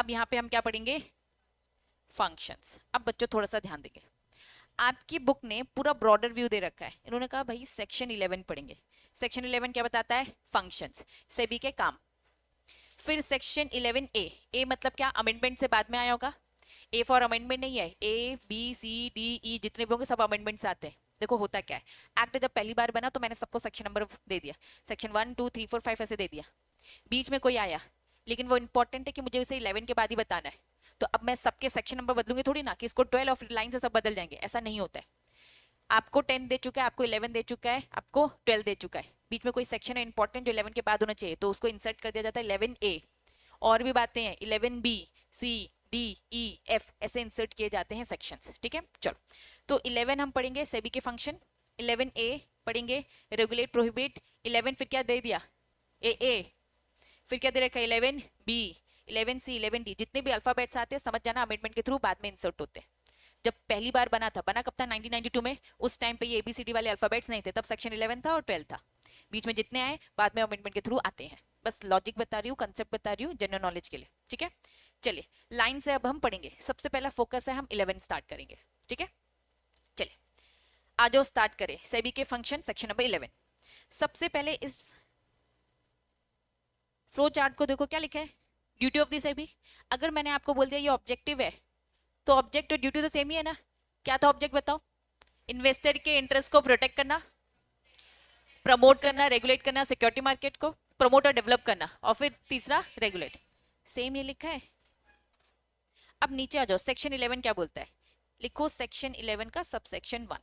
अब यहाँ पे हम क्या पढ़ेंगे, फंक्शंस। अब बच्चों थोड़ा सा ध्यान देंगे, आपकी बुक ने पूरा ब्रॉडर व्यू दे रखा है, इन्होंने कहा भाई सेक्शन 11 पढ़ेंगे। सेक्शन 11 क्या बताता है, फंक्शंस, सेबी के काम। फिर सेक्शन 11 ए मतलब क्या, अमेंडमेंट से बाद में आया होगा, ए फॉर अमेंडमेंट नहीं है, ए बी सी डी ई जितने भी होंगे सब अमेंडमेंट से आते हैं। देखो होता क्या है, एक्ट जब पहली बार बना तो मैंने सबको सेक्शन नंबर दे दिया, सेक्शन 1 2 3 4 5 ऐसे दे दिया। बीच में कोई आया, लेकिन वो इंपॉर्टेंट है कि मुझे उसे 11 के बाद ही बताना है, तो अब मैं सबके सेक्शन नंबर बदलूंगी थोड़ी ना कि इसको 12 और फिर लाइन से सब बदल जाएंगे, ऐसा नहीं होता है। आपको 10 दे चुका है, आपको 11 दे चुका है, आपको 12 दे चुका है, बीच में कोई सेक्शन है इंपॉर्टेंट जो 11 के बाद होना चाहिए, तो उसको इंसर्ट कर दिया जाता है 11A। और भी बातें हैं, 11B C D E F ऐसे इंसर्ट किए जाते हैं सेक्शंस, ठीक है। चलो, तो 11 हम पढ़ेंगे सेबी के फंक्शन, 11A पढ़ेंगे रेगुलेट प्रोहिबिट, 11 फिर क्या दे दिया, ए फिर क्या दे रखा है, 11B 11C 11D, जितने भी अल्फाबेट्स आते हैं समझ जाना अमेंडमेंट के थ्रू बाद में इंसर्ट होते हैं। जब पहली बार बना था, बना कब था, 1992 में, उस टाइम पे ये एबीसीडी वाले अल्फाबेट्स नहीं थे, तब सेक्शन 11 था और 12 था, बीच में जितने आए बाद में अमेंडमेंट के थ्रू आते हैं। बस लॉजिक बता रही हूँ, कंसेप्ट बता रही हूँ जनरल नॉलेज के लिए, ठीक है। चलिए लाइन से अब हम पढ़ेंगे, सबसे पहला फोकस है हम 11 स्टार्ट करेंगे, ठीक है। चलिए आ जाओ स्टार्ट करें, सेबी के फंक्शन सेक्शन नंबर 11। सबसे पहले इस फ्लो चार्ट को देखो, क्या लिखा है, ड्यूटी ऑफ द सेबी। अगर मैंने आपको बोल दिया ये ऑब्जेक्टिव है, तो ऑब्जेक्ट और ड्यूटी तो सेम ही है ना। क्या था ऑब्जेक्ट बताओ, इन्वेस्टर के इंटरेस्ट को प्रोटेक्ट करना, प्रमोट करना, रेगुलेट करना, सिक्योरिटी मार्केट को प्रमोट और डेवलप करना, और फिर तीसरा रेगुलेट, सेम ये लिखा है। अब नीचे आ जाओ, सेक्शन 11 क्या बोलता है, लिखो सेक्शन 11 का सबसेक्शन 1,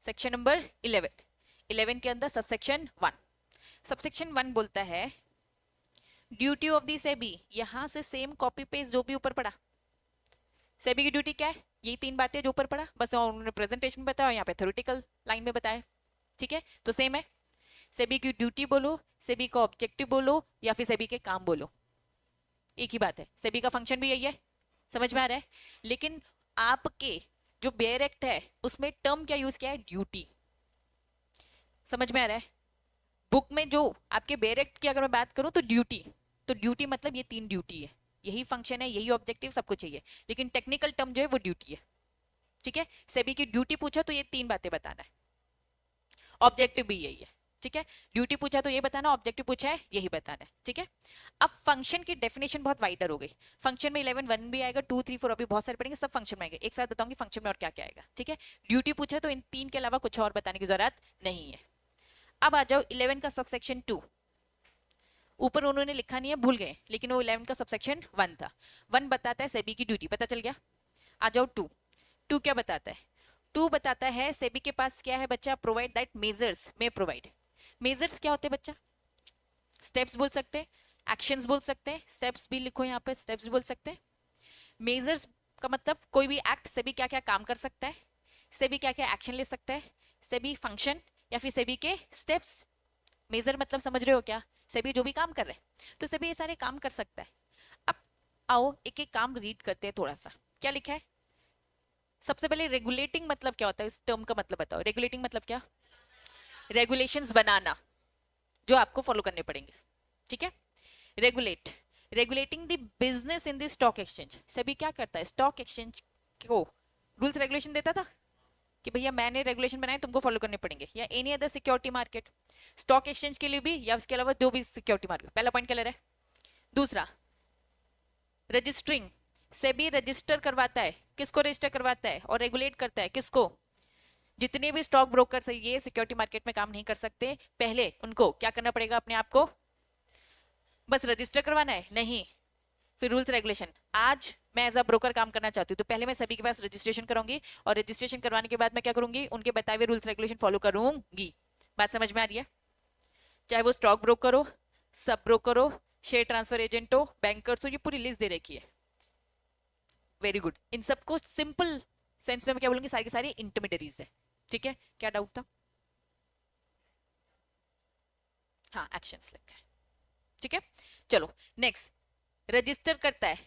सेक्शन नंबर 11 के अंदर सबसेक्शन 1, सबसेक्शन 1 बोलता है ड्यूटी ऑफ दी सेबी, यहां से सेम कॉपी पेस्ट जो भी ऊपर पड़ा, सेबी की ड्यूटी क्या है, यही तीन बातें जो ऊपर पड़ा, बस उन्होंने प्रेजेंटेशन में बताया, यहाँ पे थ्योरेटिकल लाइन में बताया, ठीक है, तो सेम है। सेबी की ड्यूटी बोलो, सेबी का ऑब्जेक्टिव बोलो, या फिर सेबी के काम बोलो, एक ही बात है, सेबी का फंक्शन भी यही है, समझ में आ रहा है। लेकिन आपके जो बेयर एक्ट है उसमें टर्म क्या यूज किया है, ड्यूटी, समझ में आ रहा है। बुक में जो आपके बेयर एक्ट की अगर मैं बात करूं तो ड्यूटी, तो ड्यूटी मतलब ये तीन ड्यूटी है, यही फंक्शन है, यही ऑब्जेक्टिव, सब कुछ चाहिए, लेकिन टेक्निकल टर्म जो है वो ड्यूटी है, ठीक है। सेबी की ड्यूटी पूछा तो ये तीन बातें बताना है, ऑब्जेक्टिव भी यही है, ठीक है। ड्यूटी पूछा तो ये बताना, ऑब्जेक्टिव पूछा है यही बताना है, ठीक है। अब फंक्शन की डेफिनेशन बहुत वाइडर हो गई, फंक्शन में 11 1 भी आएगा, 2 3 4 अभी बहुत सारे पढ़ेंगे, सब फंक्शन में आएगा, एक साथ बताऊंगी फंक्शन में और क्या क्या आएगा, ठीक है। ड्यूटी पूछा तो इन तीन के अलावा कुछ और बताने की जरूरत नहीं है। अब आ जाओ 11 का सबसेक्शन 2, ऊपर उन्होंने लिखा नहीं है, भूल गए, लेकिन वो 11 का सबसेक्शन 1 था। 1 बताता है सेबी की ड्यूटी, पता चल गया। आ जाओ 2, 2 क्या बताता है, 2 बताता है सेबी के पास क्या है बच्चा, प्रोवाइड दैट मेजर्स में प्रोवाइड, मेजर्स क्या होते हैं बच्चा, स्टेप्स बोल सकते हैं, एक्शंस बोल सकते हैं, स्टेप्स भी लिखो यहाँ पे, स्टेप्स बोल सकते हैं। मेजर्स का मतलब कोई भी एक्ट सेबी क्या क्या काम कर सकता है, सेबी क्या क्या एक्शन ले सकता है, सेबी फंक्शन या फिर सेबी के स्टेप्स। मेजर मतलब समझ रहे हो क्या, सेबी जो भी काम कर रहे हैं, तो सेबी ये सारे काम कर सकता है। अब आओ एक एक काम रीड करते हैं थोड़ा सा, क्या लिखा है। सबसे पहले रेगुलेटिंग मतलब क्या होता है, इस टर्म का मतलब बताओ, रेगुलेटिंग मतलब क्या, रेगुलेशंस बनाना जो आपको फॉलो करने पड़ेंगे, ठीक है। Regulate, regulating the business in the stock exchange, सभी क्या करता है, स्टॉक एक्सचेंज को रूल्स रेगुलेशन देता था कि भैया मैंने रेगुलेशन बनाए तुमको फॉलो करने पड़ेंगे, या any other security market, stock exchange के लिए भी या उसके अलावा जो भी सिक्योरिटी मार्केट, पहला पॉइंट क्लियर है। दूसरा रजिस्टरिंग, सेबी रजिस्टर करवाता है, किसको रजिस्टर करवाता है और रेगुलेट करता है किसको, जितने भी स्टॉक ब्रोकर ये सिक्योरिटी मार्केट में काम नहीं कर सकते, पहले उनको क्या करना पड़ेगा, अपने आप को बस रजिस्टर करवाना है नहीं, फिर रूल्स रेगुलेशन। आज मैं एज अ ब्रोकर काम करना चाहती हूँ तो पहले मैं सभी के पास रजिस्ट्रेशन करूंगी, और रजिस्ट्रेशन करवाने के बाद मैं क्या करूंगी, उनके बताए हुए रूल्स रेगुलेशन फॉलो करूंगी। बात समझ में आ रही है, चाहे वो स्टॉक ब्रोकर हो, सब ब्रोकर हो, शेयर ट्रांसफर एजेंट हो, बैंकर्स हो, ये पूरी लिस्ट दे रखी है। वेरी गुड, इन सबको सिंपल सेंस में मैं क्या बोलूंगी, सारी की सारी इंटरमीडियरीज है, ठीक है। क्या डाउट था, हाँ एक्शंस लिखा है, ठीक है। चलो नेक्स्ट, रजिस्टर करता है,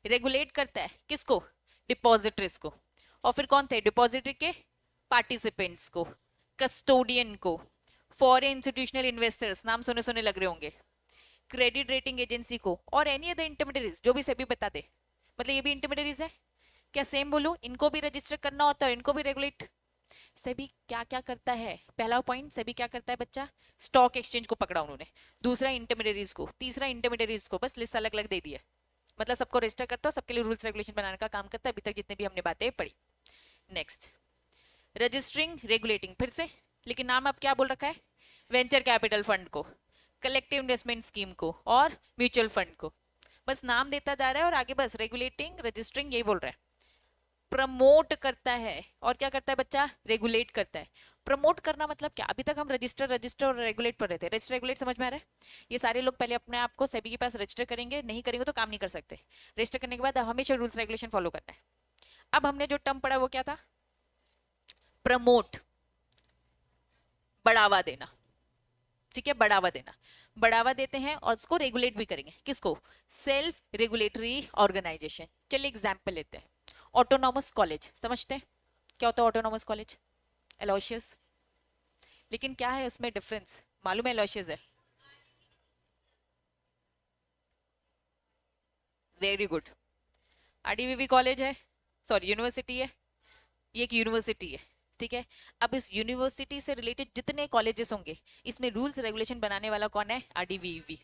रेगुलेट करता है किसको, डिपॉजिटरीज को, और फिर कौन थे डिपॉजिटरी के, पार्टिसिपेंट्स को, कस्टोडियन को, फॉरेन इंस्टीट्यूशनल इन्वेस्टर्स, नाम सुने सुने लग रहे होंगे, क्रेडिट रेटिंग एजेंसी को और एनी अदर इंटरमीडियरीज जो भी सेबी बता दे, मतलब ये भी इंटरमीडियरीज है क्या, सेम बोलूं, इनको भी रजिस्टर करना होता है, इनको भी रेगुलेट। सेबी क्या क्या करता है, पहला पॉइंट सेबी क्या करता है बच्चा, स्टॉक एक्सचेंज को पकड़ा उन्होंने, दूसरा इंटरमीडियरीज को, तीसरा इंटरमीडियरीज को, बस लिस्ट अलग अलग दे दी है, मतलब सबको रजिस्टर करता है, सबके लिए रूल्स रेगुलेशन बनाने का काम करता है, अभी तक जितने भी हमने बातें पढ़ी। नेक्स्ट, रजिस्टरिंग रेगुलेटिंग, फिर से, लेकिन नाम अब क्या बोल रखा है, वेंचर कैपिटल फंड को, कलेक्टिव इन्वेस्टमेंट स्कीम को और म्यूचुअल फंड को, बस नाम देता जा रहा है और आगे बस रेगुलेटिंग रजिस्टरिंग यही बोल रहा है। प्रमोट करता है और क्या करता है बच्चा, रेगुलेट करता है। प्रमोट करना मतलब क्या, अभी तक हम रजिस्टर रजिस्टर और रेगुलेट पर रहे थे, रजिस्टर रेगुलेट समझ में आ रहा है, ये सारे लोग पहले अपने आप को सेबी के पास रजिस्टर करेंगे, नहीं करेंगे तो काम नहीं कर सकते, रजिस्टर करने के बाद हमेशा रूल्स रेगुलेशन फॉलो करना है। अब हमने जो टर्म पढ़ा वो क्या था, प्रमोट, बढ़ावा देना, ठीक है, बढ़ावा देना, बढ़ावा देते हैं और उसको रेगुलेट भी करेंगे, किसको, सेल्फ रेगुलेटरी ऑर्गेनाइजेशन। चलिए एग्जांपल लेते हैं, ऑटोनॉमस कॉलेज, समझते हैं क्या होता है ऑटोनॉमस कॉलेज, एलोशियस, लेकिन क्या है उसमें डिफरेंस, मालूम है एलोशियस है, वेरी गुड, आरडीवीवी कॉलेज है, सॉरी यूनिवर्सिटी है, ये एक यूनिवर्सिटी है, ठीक है। अब इस यूनिवर्सिटी से रिलेटेड जितने कॉलेजेस होंगे इसमें रूल्स रेगुलेशन बनाने वाला कौन है, आरडीवीवी।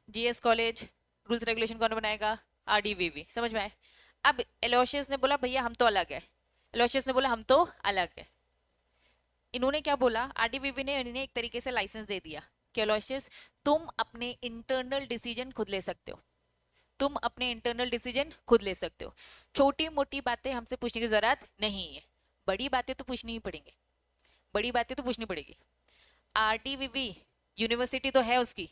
जीएस कॉलेज रूल्स रेगुलेशन कौन बनाएगा, आरडीवीवी, समझ में आए। अब एलोशियस ने बोला भैया हम तो अलग है, एलोशियस ने बोला हम तो अलग है, इन्होंने क्या बोला, आरडीवीवी ने इन्हें एक तरीके से लाइसेंस दे दिया कि एलोशियस तुम अपने इंटरनल डिसीजन खुद ले सकते हो, तुम अपने इंटरनल डिसीजन खुद ले सकते हो, छोटी मोटी बातें हमसे पूछने की जरूरत नहीं है, बड़ी बातें तो पूछनी ही पड़ेंगी, बड़ी बातें तो पूछनी पड़ेगी। आरडीवीवी यूनिवर्सिटी तो है उसकी,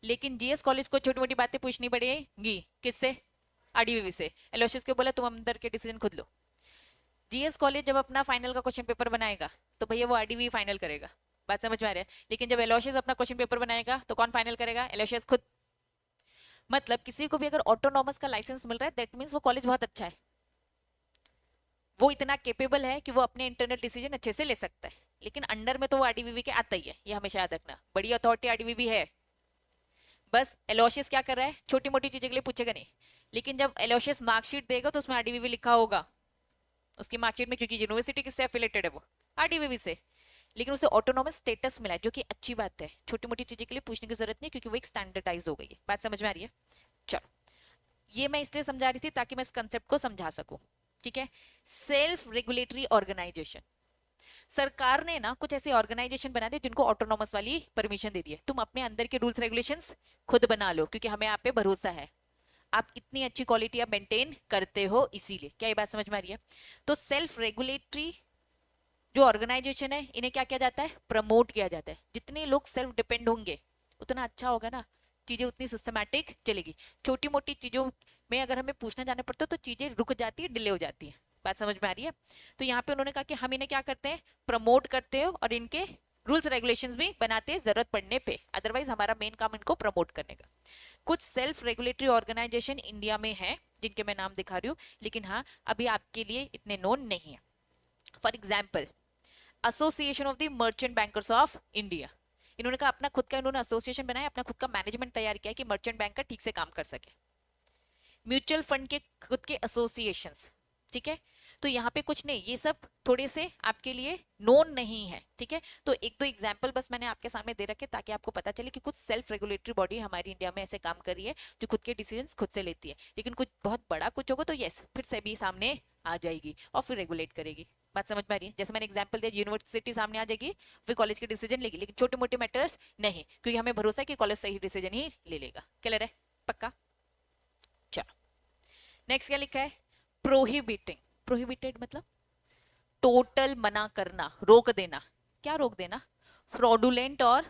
लेकिन जीएस कॉलेज को छोटी मोटी बातें पूछनी पड़ेगी, किससे, आरडीवीवी से। एलोशियस को बोला तुम अंदर के डिसीजन खुद लो। जीएस कॉलेज जब अपना फाइनल का क्वेश्चन पेपर बनाएगा तो भैया वो आरडीवीवी फाइनल करेगा, बात समझ में आ रहा है, लेकिन जब एलोशियस अपना क्वेश्चन पेपर बनाएगा तो कौन फाइनल करेगा, एलोशियस खुद। मतलब किसी को भी अगर ऑटोनॉमस का लाइसेंस मिल रहा है दैट मींस वो कॉलेज बहुत अच्छा है, वो इतना केपेबल है कि वो अपने इंटरनल डिसीजन अच्छे से ले सकता है, लेकिन अंडर में तो वो आरडीवीवी के आता ही है, ये हमेशा याद रखना, बड़ी अथॉरिटी आरडीवीवी है। बस एलोशियस क्या कर रहा है, छोटी मोटी चीजें के लिए पूछेगा नहीं, लेकिन जब एलोशियस मार्कशीट देगा तो उसमें आरडीवीवी लिखा होगा उसकी मार्कशीट में, क्योंकि यूनिवर्सिटी किससे एफिलेटेड है, वो आरडीवीवी से, लेकिन उसे ऑटोनॉमस स्टेटस मिला है, जो कि अच्छी बात है, छोटी मोटी चीजें के लिए पूछने की जरूरत नहीं, क्योंकि वो एक स्टैंडर्डाइज हो गई है, बात समझ में आ रही है। चलो, ये मैं इसलिए समझा रही थी ताकि मैं इस कंसेप्ट को समझा सकूं, ठीक है। सेल्फ रेगुलेटरी ऑर्गेनाइजेशन, सरकार ने ना कुछ ऐसे ऑर्गेनाइजेशन बना दिए जिनको ऑटोनॉमस वाली परमिशन दे दी है, तुम अपने अंदर के रूल्स रेगुलेशंस खुद बना लो, क्योंकि हमें आप पे भरोसा है, आप इतनी अच्छी क्वालिटी आप मेंटेन करते हो, इसीलिए। क्या ये बात समझ में आ रही है। तो सेल्फ रेगुलेटरी जो ऑर्गेनाइजेशन है इन्हें क्या किया जाता है, प्रमोट किया जाता है, जितने लोग सेल्फ डिपेंड होंगे उतना अच्छा होगा ना, चीजें उतनी सिस्टमैटिक चलेगी, छोटी मोटी चीजों में अगर हमें पूछना जाना पड़ता है तो चीजें रुक जाती है, डिले हो जाती है, बात समझ में आ रही है। तो यहाँ पे उन्होंने कहा कि हम इन्हें क्या करते हैं, प्रमोट करते हो और इनके रूल्स रेगुलेशंस भी बनाते हैं जरूरत पड़ने पे, अदरवाइज हमारा मेन काम इनको प्रमोट करने का। कुछ सेल्फ रेगुलेटरी ऑर्गेनाइजेशन इंडिया में है जिनके मैं नाम दिखा रही हूँ, लेकिन हाँ अभी आपके लिए इतने नोन नहीं है। For example, association of the merchant bankers of India, इन्होंने कहा अपना खुद का इन्होंने एसोसिएशन बनाया, अपना खुद का मैनेजमेंट तैयार किया कि मर्चेंट बैंकर ठीक से काम कर सके। म्यूचुअल फंड के खुद के एसोसिएशंस, ठीक है, तो यहाँ पे कुछ नहीं, ये सब थोड़े से आपके लिए नोन नहीं है, ठीक है। तो एक दो एग्जांपल बस मैंने आपके सामने दे रखे ताकि आपको पता चले कि कुछ सेल्फ रेगुलेटरी बॉडी हमारी इंडिया में ऐसे काम कर रही है जो खुद के डिसीजंस खुद से लेती है, लेकिन कुछ बहुत बड़ा कुछ होगा तो यस फिर से भी सामने आ जाएगी और फिर रेगुलेट करेगी, बात समझ में आ रही है। जैसे मैंने एग्जांपल दिया, यूनिवर्सिटी सामने आ जाएगी फिर कॉलेज के डिसीजन लेगी, लेकिन छोटे मोटे मैटर्स नहीं, क्योंकि हमें भरोसा है कि कॉलेज सही डिसीजन ही ले लेगा। क्लियर है, पक्का। चलो नेक्स्ट क्या लिखा है, प्रोहिबिटिंग, प्रोहिबिटेड मतलब टोटल मना करना, रोक देना। क्या रोक देना, फ्रॉडुलेंट और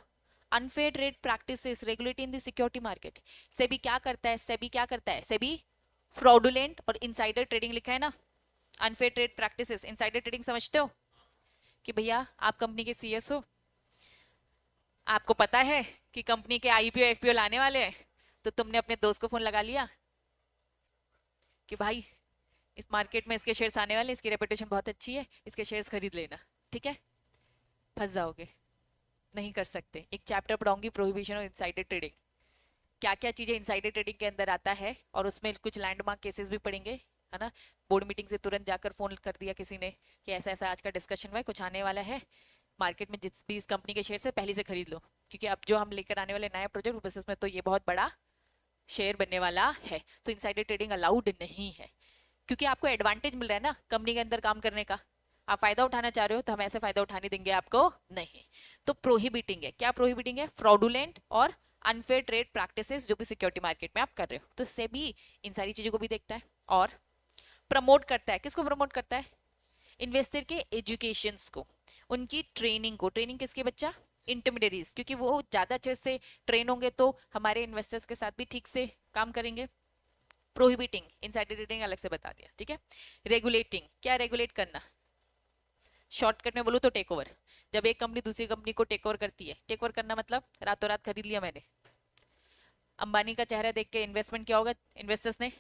unfair trade practices regulating the security market. SEBI क्या करता है, सेबी क्या करता है, सेबी फ्रॉडुलेंट और इनसाइडर ट्रेडिंग लिखा है ना, unfair trade practices, insider trading समझते हो कि भैया आप कंपनी के सीएस हो, आपको पता है कि कंपनी के आईपीओ एफपीओ लाने वाले हैं, तो तुमने अपने दोस्त को फोन लगा लिया कि भाई इस मार्केट में इसके शेयर्स आने वाले, इसकी रेपुटेशन बहुत अच्छी है, इसके शेयर्स खरीद लेना, ठीक है। फंस जाओगे, नहीं कर सकते। एक चैप्टर पढ़ाऊंगी प्रोहिबिशन ऑफ इनसाइडर ट्रेडिंग, क्या क्या चीजें इनसाइडर ट्रेडिंग के अंदर आता है, और उसमें कुछ लैंडमार्क केसेस भी पढ़ेंगे, है ना। बोर्ड मीटिंग से तुरंत जाकर फोन कर दिया किसी ने कि ऐसा ऐसा आज का डिस्कशन हुआ है, कुछ आने वाला है मार्केट में, जिस भी इस कंपनी के शेयर से पहले से खरीद लो, क्योंकि अब जो हम लेकर आने वाले नया प्रोजेक्ट बिजनेस में तो ये बहुत बड़ा शेयर बनने वाला है। तो इनसाइडर ट्रेडिंग अलाउड नहीं है, क्योंकि आपको एडवांटेज मिल रहा है ना कंपनी के अंदर काम करने का। आप फायदा उठाना चाह रहे हो तो हम ऐसे फायदा उठाने देंगे आपको नहीं। तो प्रोहिबिटिंग है, क्या प्रोहिबिटिंग है? फ्रॉडुलेंट और अनफेयर ट्रेड प्रैक्टिसेस जो भी सिक्योरिटी मार्केट में आप कर रहे हो, तो इससे भी इन सारी चीजों को भी देखता है। और प्रमोट करता है, किसको प्रमोट करता है? इन्वेस्टर के एजुकेशंस को, उनकी ट्रेनिंग को। ट्रेनिंग किसके बच्चा? इंटरमीडियरीज, क्योंकि वो ज्यादा अच्छे से ट्रेन होंगे तो हमारे इन्वेस्टर्स के साथ भी ठीक से काम करेंगे। प्रोहिबिटिंग, इनसाइडर ट्रेडिंग अलग से बता दिया, ठीक है। रेगुलेटिंग, क्या रेगुलेट करना? शॉर्टकट में बोलूं तो टेक ओवर। जब एक कंपनी दूसरी कंपनी को टेक ओवर करती है, टेक ओवर करना मतलब रातों रात खरीद लिया मैंने। अंबानी का चेहरा देख के इन्वेस्टमेंट किया होगा इन्वेस्टर्स ने,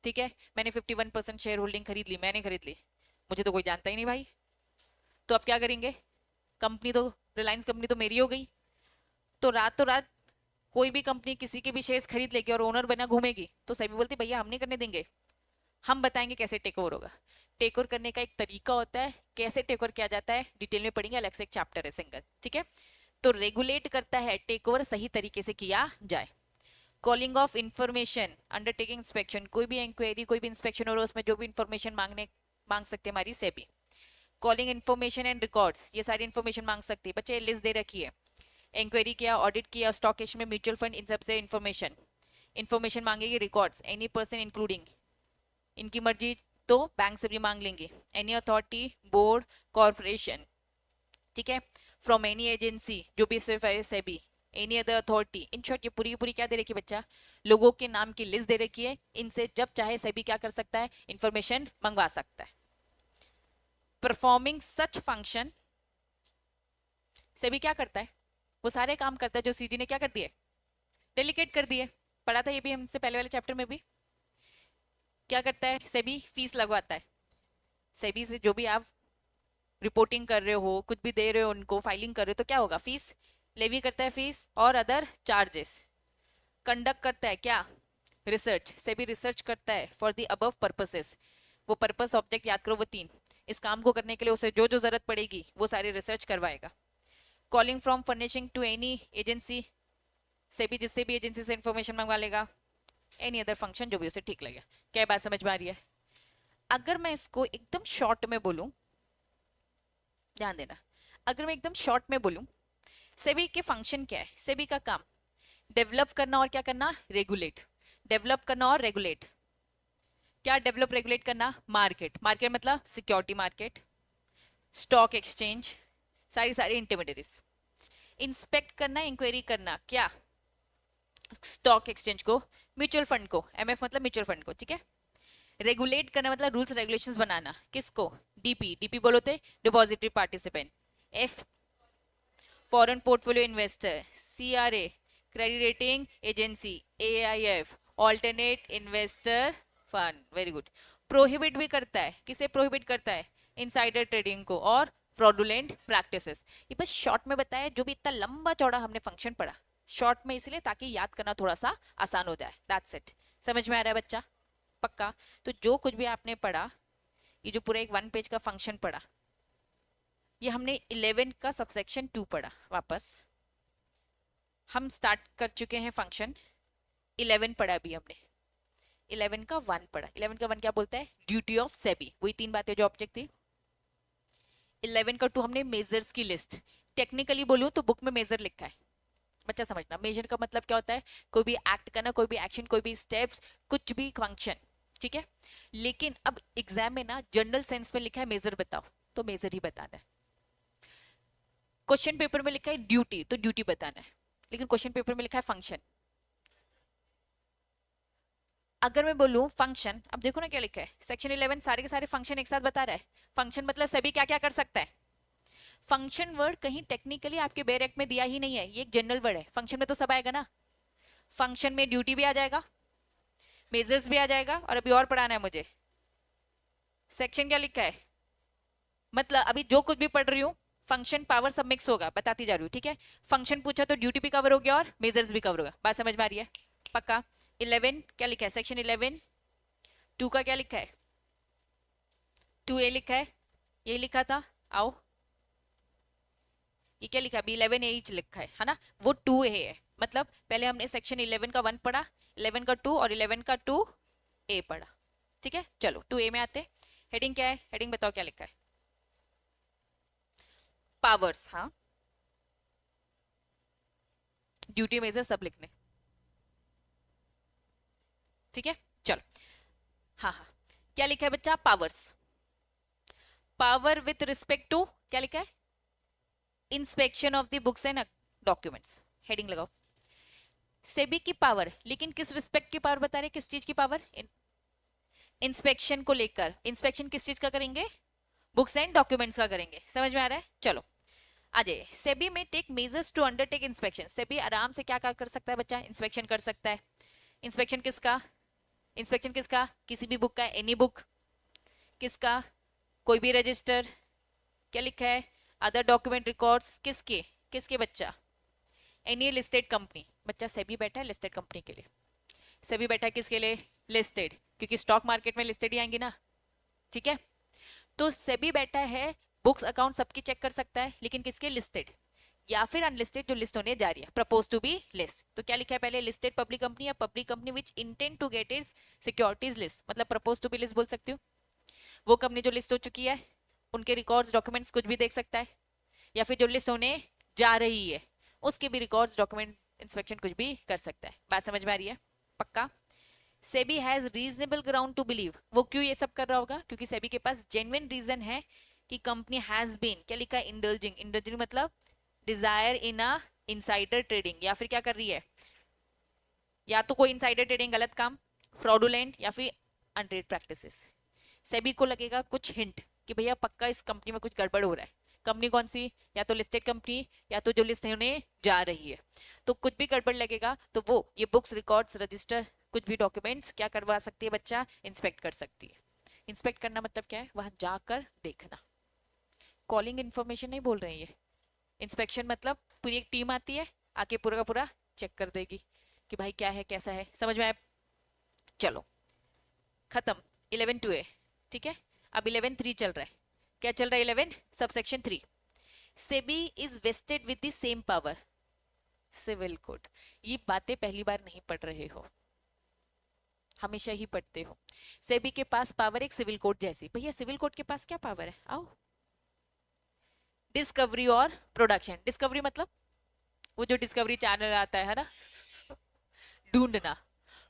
ठीक है, मैंने 51% शेयर होल्डिंग खरीद ली, मैंने खरीद ली, मुझे तो कोई जानता ही नहीं भाई। तो अब क्या करेंगे? कंपनी तो, रिलायंस कंपनी तो मेरी हो गई। तो रातों रात कोई भी कंपनी किसी के भी शेयर्स खरीद लेगी और ओनर बना घूमेगी, तो सभी बोलती भैया हम नहीं करने देंगे, हम बताएंगे कैसे टेक ओवर होगा। टेक ओवर करने का एक तरीका होता है, कैसे टेक ओवर किया जाता है डिटेल में पढ़ेंगे, अलग से एक चैप्टर है सिंगल, ठीक है। तो रेगुलेट करता है, टेक ओवर सही तरीके से किया जाए। Calling of information, undertaking inspection, कोई भी इंक्वायरी कोई भी इंस्पेक्शन हो रहा है उसमें जो भी इंफॉर्मेशन मांग सकते हैं हमारी SEBI. Calling information and records, ये सारी इन्फॉर्मेशन मांग सकती है, बच्चे लिस्ट दे रखी है। इंक्वायरी किया, ऑडिट किया, स्टॉक एक्सचेंज में, म्यूचुअल फंड, इन सबसे इन्फॉर्मेशन मांगेगी। रिकॉर्ड्स, एनी पर्सन इंक्लूडिंग, इनकी मर्जी तो बैंक से भी मांग लेंगे। एनी अथॉरिटी, बोर्ड, कॉर्पोरेशन, ठीक है, फ्रॉम एनी एजेंसी, जो भी सिर्फ है SEBI, any other authority. In short ये पूरी पूरी क्या दे रखी है बच्चा? लोगों के नाम की लिस्ट दे रखी है, इनसे जब चाहे सेबी क्या कर सकता है? इंफॉर्मेशन मंगवा सकता है। परफॉर्मिंग सच फंक्शन, सेबी क्या करता है? वो सारे काम करता है जो सीजी ने क्या कर दिए? डेलीगेट कर दिए। पढ़ा था ये भी हमसे पहले वाले चैप्टर में भी। क्या करता है सेबी? फीस लगवाता है। सेबी से जो भी आप रिपोर्टिंग कर रहे हो, कुछ भी दे रहे हो उनको, फाइलिंग कर रहे हो, तो क्या होगा? फीस लेवी करता है, फीस और अदर चार्जेस। कंडक्ट करता है क्या? रिसर्च, सेबी रिसर्च करता है फॉर द अबव पर्पसेस। वो पर्पस ऑब्जेक्ट याद करो, वो 3। इस काम को करने के लिए उसे जो जो जरूरत पड़ेगी वो सारी रिसर्च करवाएगा। Calling from furnishing to any agency, SEBI जिससे भी एजेंसी से इंफॉर्मेशन मंगवा लेगा। एनी अदर फंक्शन जो भी उसे ठीक लगे। क्या बात समझ में आ रही है? अगर मैं इसको एकदम शॉर्ट में बोलूं, ध्यान देना, अगर मैं एकदम शॉर्ट में बोलूं, सेबी के फंक्शन क्या है? सेबी का काम डेवलप करना और क्या करना? रेगुलेट। डेवलप करना और रेगुलेट। क्या डेवलप रेगुलेट करना? मार्केट, मार्केट मतलब सिक्योरिटी मार्केट, स्टॉक एक्सचेंज, सारी सारी इंटरमीडियरीज। इंस्पेक्ट करना, इंक्वायरी करना, क्या? स्टॉक एक्सचेंज को, म्यूचुअल फंड को, एमएफ मतलब म्यूचुअल फंड को, ठीक है। रेगुलेट करना मतलब रूल्स रेगुलेशंस बनाना, किसको? डीपी, डीपी बोलो थे depository participant. F foreign portfolio investor, CRA credit rating agency, AIF alternate investor fund, very good. Prohibit भी करता है, किसे प्रोहिबिट करता है? इनसाइडर ट्रेडिंग को और फ्रॉडुलेंट प्रैक्टिसेस। ये बस शॉर्ट में बताया, जो भी इतना लंबा चौड़ा हमने फंक्शन पढ़ा शॉर्ट में इसलिए ताकि याद करना थोड़ा सा आसान हो जाए, दैट्स इट। समझ में आ रहा है बच्चा? पक्का? तो जो कुछ भी आपने पढ़ा, ये जो पूरा एक 1 पेज का फंक्शन पढ़ा, ये हमने 11 का सबसेक्शन 2 पढ़ा। वापस हम स्टार्ट कर चुके हैं फंक्शन 11 पढ़ा अभी हमने, 11 का 1 पढ़ा। 11 का 1 क्या बोलता है? ड्यूटी ऑफ सेबी, वही 3 बातें जो ऑब्जेक्ट थी। 11 का 2 हमने मेजर्स की लिस्ट। टेक्निकली बोलूं तो बुक में मेजर लिखा है, बच्चा समझना। मेजर का मतलब क्या होता है? कोई भी एक्ट करना, कोई भी एक्शन, कोई भी स्टेप्स, कुछ भी फंक्शन, ठीक है। लेकिन अब एग्जाम में ना जनरल सेंस में लिखा है मेजर बताओ, तो मेजर ही बताना है। क्वेश्चन पेपर में लिखा है ड्यूटी, तो ड्यूटी बताना है, लेकिन क्वेश्चन पेपर में लिखा है फंक्शन। अगर मैं बोलूं फंक्शन, अब देखो ना क्या लिखा है, सेक्शन 11 सारे के सारे फंक्शन एक साथ बता रहा है। फंक्शन मतलब सभी क्या क्या कर सकता है। फंक्शन वर्ड कहीं टेक्निकली आपके बेयर एक्ट में दिया ही नहीं है, ये एक जनरल वर्ड है। फंक्शन में तो सब आएगा ना, फंक्शन में ड्यूटी भी आ जाएगा, मेजर्स भी आ जाएगा, और अभी और पढ़ाना है मुझे। सेक्शन क्या लिखा है? मतलब अभी जो कुछ भी पढ़ रही हूं फंक्शन पावर सब मिक्स होगा, बताती जा रही हूँ, ठीक है। फंक्शन पूछा तो ड्यूटी भी कवर हो गया और मेजर्स भी कवर होगा, बात समझ में आ रही है? पक्का। 11 क्या लिखा है सेक्शन 11 2 का क्या लिखा है? 2A लिखा है, यही लिखा था। आओ, ये क्या लिखा है? अभी 11A ही लिखा है ना, वो 2A है। मतलब पहले हमने सेक्शन 11 का 1 पढ़ा, 11 का 2 और 11 का 2A पढ़ा, ठीक है। चलो 2A में आते। हेडिंग क्या है? हेडिंग बताओ क्या लिखा है? पावर्स, हाँ, ड्यूटी मेजर सब लिखने, ठीक है। चलो, हाँ हाँ, क्या लिखा है बच्चा? Powers. Power with respect to क्या लिखा है? Inspection of the books and documents. Heading लगाओ। सेबी की पावर, लेकिन किस रिस्पेक्ट की पावर बता रहे? किस चीज की पावर? इंस्पेक्शन को लेकर। इंस्पेक्शन किस चीज का करेंगे? बुक्स एंड डॉक्यूमेंट्स का करेंगे। समझ में आ रहा है? चलो आ जाइए। सेबी में take measures to undertake inspection. SEBI आराम से क्या कर सकता है बच्चा? इंस्पेक्शन कर सकता है। इंस्पेक्शन किसका? इंस्पेक्शन किसका? किसी भी बुक का, एनी बुक। किसका? कोई भी रजिस्टर। क्या लिखा है? Other document records. किसके? किसके बच्चा? Any listed company. बच्चा सेबी बैठा है लिस्टेड कंपनी के लिए। सेबी बैठा है किसके लिए? लिस्टेड, क्योंकि स्टॉक मार्केट में लिस्टेड ही आएंगी ना, ठीक है। तो सेबी बैठा है, बुक्स अकाउंट सबकी चेक कर सकता है, लेकिन किसके? लिस्टेड या फिर अनलिस्टेड जो लिस्ट होने जा रही है, प्रपोज टू बी लिस्ट। तो क्या लिखा है पहले? लिस्टेड पब्लिक कंपनी या public company which intend to get is securities list, मतलब प्रपोज टू बी लिस्ट बोल सकती हूँ। वो कंपनी जो लिस्ट हो चुकी है, उनके रिकॉर्ड्स डॉक्यूमेंट्स कुछ भी देख सकता है, या फिर जो लिस्ट होने जा रही है उसके भी रिकॉर्ड्स डॉक्यूमेंट इंस्पेक्शन कुछ भी कर सकता है। बात समझ में आ रही है? पक्का। SEBI has reasonable ground to believe. वो क्यों ये सब कर रहा होगा? क्योंकि सेबी के पास जेन्युइन रीजन है कि कंपनी हैज बीन, क्या लिखा है? इंडल्जिंग। इंडल्जिंग मतलब डिजायर इन अ इनसाइडर ट्रेडिंग, या फिर क्या कर रही है? या तो कोई इनसाइडर ट्रेडिंग गलत काम, फ्रॉडुलेंट, या फिर अनट्रेड प्रैक्टिसेस। सेबी को लगेगा कुछ हिंट कि भैया पक्का इस कंपनी में कुछ गड़बड़ हो रहा है। कंपनी कौन सी? या तो लिस्टेड कंपनी या तो जो लिस्ट होने जा रही है। तो कुछ भी गड़बड़ लगेगा तो वो ये बुक्स, रिकॉर्ड्स, रजिस्टर, कुछ भी डॉक्यूमेंट्स क्या करवा सकती है बच्चा? इंस्पेक्ट कर सकती है। इंस्पेक्ट करना मतलब क्या है? वहां जाकर देखना। कॉलिंग इन्फॉर्मेशन नहीं बोल रहे हैं ये। इंस्पेक्शन मतलब पूरी एक टीम आती है, आके पूरा का पूरा चेक कर देगी कि भाई क्या है, कैसा है। समझ में आया? चलो खत्म 11 2A, ठीक है। अब 11 3 चल रहा है। क्या चल रहा है? 11 subsection 3। SEBI is vested with the same power. Civil code. ये बातें पहली बार नहीं पढ़ रहे हो, हमेशा ही पढ़ते हो। सेबी के पास पावर एक सिविल कोड जैसी। भैया सिविल कोड के पास क्या पावर है? आओ। डिस्कवरी और प्रोडक्शन। डिस्कवरी मतलब वो जो डिस्कवरी चैनल आता है ना, ढूंढना।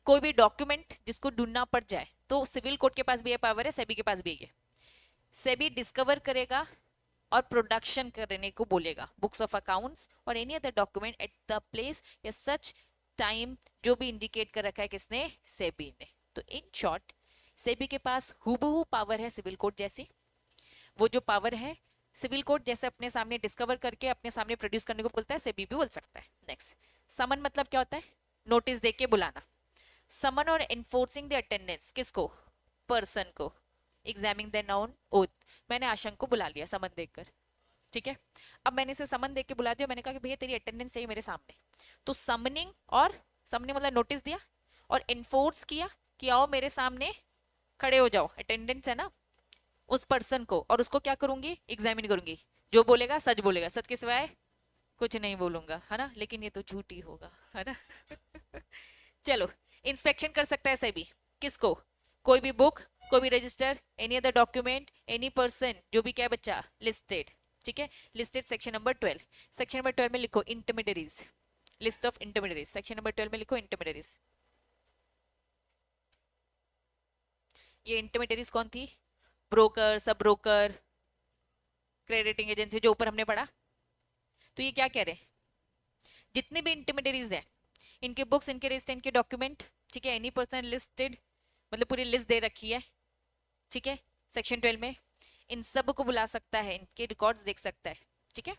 कोई भी डॉक्यूमेंट जिसको ढूंढना पड़ जाए तो सिविल कोड के पास भी ये पावर है, सेबी के पास भी है। सेबी डिस्कवर करेगा और प्रोडक्शन करने को बोलेगा बुक्स ऑफ अकाउंट्स और any other document at the place या सच टाइम जो भी इंडिकेट कर रखा है किसने? सेबी ने। तो इन शॉर्ट सेबी के पास हूबहू पावर है सिविल कोड जैसी। वो जो पावर है सिविल कोड जैसे अपने सामने डिस्कवर करके अपने सामने प्रोड्यूस करने को बोलता है, सेबी भी बोल सकता है। नेक्स्ट, समन मतलब क्या होता है? नोटिस दे के बुलाना। समन और एनफोर्सिंग द अटेंडेंस, किसको? पर्सन को। Examining the noun oath. मैंने आशंक को बुला लिया समन देकर, ठीक है। अब मैंने इसे समन देख के बुला दिया, मैंने कहा कि भैया तेरी अटेंडेंस चाहिए मेरे सामने। तो समनिंग और समनिंग मतलब नोटिस दिया और एनफोर्स किया कि आओ मेरे सामने खड़े हो जाओ, अटेंडेंस है ना, उस पर्सन को। और उसको क्या करूंगी? एग्जामिन करूंगी। जो बोलेगा सच बोलेगा, सच के सिवाय कुछ नहीं बोलूंगा, है ना। लेकिन ये तो झूठ ही होगा, है ना। चलो, इंस्पेक्शन कर सकता है सेबी किसको? कोई भी बुक, कोई भी register, any other document, any person जो भी क्या बच्चा? लिस्टेड, ठीक है। Listed section number 12। Section number 12 में लिखो intermediaries. List of intermediaries section number 12 में लिखो इंटरमीडियरीज। ये इंटरमीडियरीज कौन थी? Broker, sub broker, crediting agency, जो ऊपर हमने पढ़ा। तो ये क्या कह रहे हैं? जितने भी इंटरमीडियरीज हैं, इनके बुक्स, इनके रजिस्टर, इनके डॉक्यूमेंट, ठीक है। एनी पर्सन लिस्टेड मतलब पूरी लिस्ट दे रखी है, ठीक है, सेक्शन 12 में। इन सब को बुला सकता है, इनके रिकॉर्ड्स देख सकता है, ठीक है।